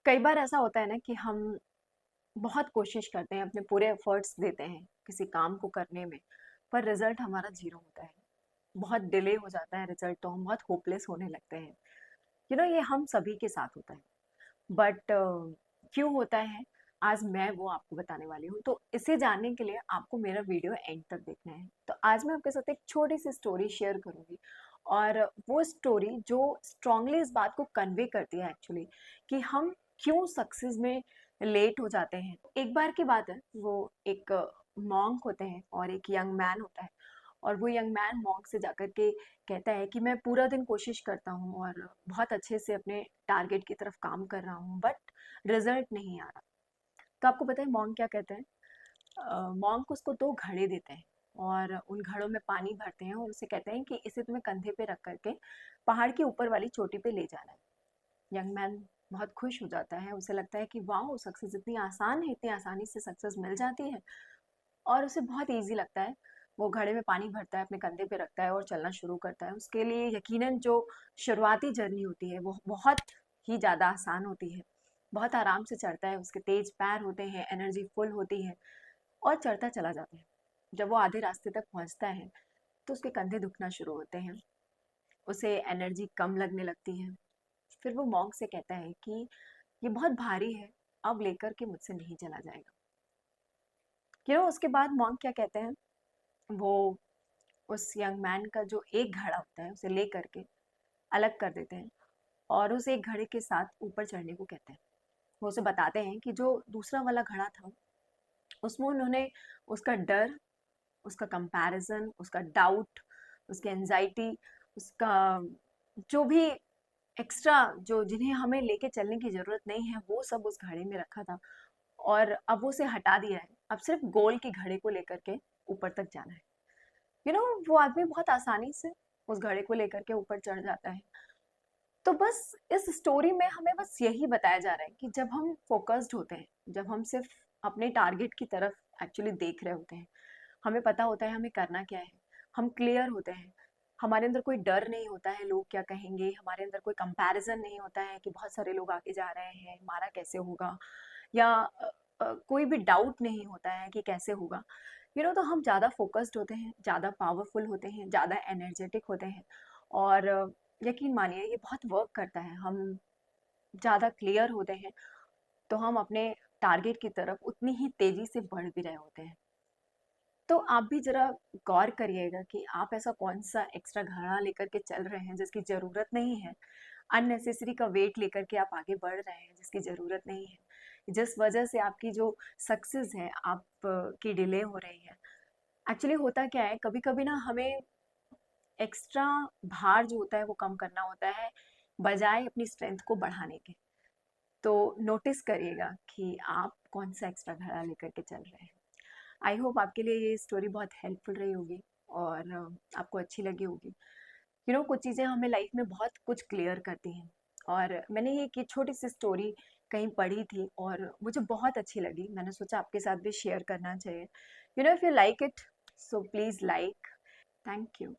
कई बार ऐसा होता है ना कि हम बहुत कोशिश करते हैं, अपने पूरे एफर्ट्स देते हैं किसी काम को करने में, पर रिजल्ट हमारा जीरो होता है। बहुत डिले हो जाता है रिजल्ट, तो हम बहुत होपलेस होने लगते हैं। ये हम सभी के साथ होता है। बट क्यों होता है, आज मैं वो आपको बताने वाली हूँ। तो इसे जानने के लिए आपको मेरा वीडियो एंड तक देखना है। तो आज मैं आपके साथ एक छोटी सी स्टोरी शेयर करूंगी, और वो स्टोरी जो स्ट्रांगली इस बात को कन्वे करती है एक्चुअली, कि हम क्यों सक्सेस में लेट हो जाते हैं। एक बार की बात है, वो एक मॉन्क होते हैं और एक यंग मैन होता है। और वो यंग मैन मॉन्क से जाकर के कहता है कि मैं पूरा दिन कोशिश करता हूँ और बहुत अच्छे से अपने टारगेट की तरफ काम कर रहा हूँ, बट रिजल्ट नहीं आ रहा। तो आपको पता है मॉन्क क्या कहते हैं? मॉन्क उसको 2 घड़े देते हैं और उन घड़ों में पानी भरते हैं और उसे कहते हैं कि इसे तुम्हें कंधे पे रख करके पहाड़ की ऊपर वाली चोटी पे ले जाना है। यंग मैन बहुत खुश हो जाता है, उसे लगता है कि वाह, सक्सेस इतनी आसान है, इतनी आसानी से सक्सेस मिल जाती है। और उसे बहुत ईज़ी लगता है। वो घड़े में पानी भरता है, अपने कंधे पे रखता है और चलना शुरू करता है। उसके लिए यकीनन जो शुरुआती जर्नी होती है, वो बहुत ही ज़्यादा आसान होती है। बहुत आराम से चढ़ता है, उसके तेज़ पैर होते हैं, एनर्जी फुल होती है और चढ़ता चला जाता है। जब वो आधे रास्ते तक पहुँचता है, तो उसके कंधे दुखना शुरू होते हैं। उसे एनर्जी कम लगने लगती है। फिर वो मॉन्क से कहता है कि ये बहुत भारी है, अब लेकर के मुझसे नहीं चला जाएगा। उसके बाद मॉन्क क्या कहते हैं? वो उस यंग मैन का जो एक घड़ा होता है उसे ले करके अलग कर देते हैं और उस एक घड़े के साथ ऊपर चढ़ने को कहते हैं। वो उसे बताते हैं कि जो दूसरा वाला घड़ा था, उसमें उन्होंने उसका डर, उसका कंपैरिजन, उसका डाउट, उसकी एंजाइटी, उसका जो भी एक्स्ट्रा, जो जिन्हें हमें लेके चलने की ज़रूरत नहीं है, वो सब उस घड़े में रखा था। और अब वो उसे हटा दिया है। अब सिर्फ गोल के घड़े को लेकर के ऊपर तक जाना है। वो आदमी बहुत आसानी से उस घड़े को लेकर के ऊपर चढ़ जाता है। तो बस इस स्टोरी में हमें बस यही बताया जा रहा है कि जब हम फोकस्ड होते हैं, जब हम सिर्फ अपने टारगेट की तरफ एक्चुअली देख रहे होते हैं, हमें पता होता है हमें करना क्या है, हम क्लियर होते हैं, हमारे अंदर कोई डर नहीं होता है लोग क्या कहेंगे, हमारे अंदर कोई कंपैरिजन नहीं होता है कि बहुत सारे लोग आगे जा रहे हैं, हमारा कैसे होगा, या कोई भी डाउट नहीं होता है कि कैसे होगा। तो हम ज़्यादा फोकस्ड होते हैं, ज़्यादा पावरफुल होते हैं, ज़्यादा एनर्जेटिक होते हैं। और यकीन मानिए ये बहुत वर्क करता है। हम ज़्यादा क्लियर होते हैं, तो हम अपने टारगेट की तरफ उतनी ही तेज़ी से बढ़ भी रहे होते हैं। तो आप भी ज़रा गौर करिएगा कि आप ऐसा कौन-सा एक्स्ट्रा घड़ा लेकर के चल रहे हैं जिसकी ज़रूरत नहीं है। अननेसेसरी का वेट लेकर के आप आगे बढ़ रहे हैं जिसकी ज़रूरत नहीं है। जिस वजह से आपकी जो सक्सेस है आप की डिले हो रही है। एक्चुअली होता क्या है, कभी-कभी ना हमें एक्स्ट्रा भार जो होता है वो कम करना होता है, बजाय अपनी स्ट्रेंथ को बढ़ाने के। तो नोटिस करिएगा कि आप कौन-सा एक्स्ट्रा घड़ा लेकर के चल रहे हैं। आई होप आपके लिए ये स्टोरी बहुत हेल्पफुल रही होगी और आपको अच्छी लगी होगी। कुछ चीज़ें हमें लाइफ में बहुत कुछ क्लियर करती हैं। और मैंने ये एक छोटी सी स्टोरी कहीं पढ़ी थी और मुझे बहुत अच्छी लगी। मैंने सोचा आपके साथ भी शेयर करना चाहिए। If you like it, so please like. Thank you.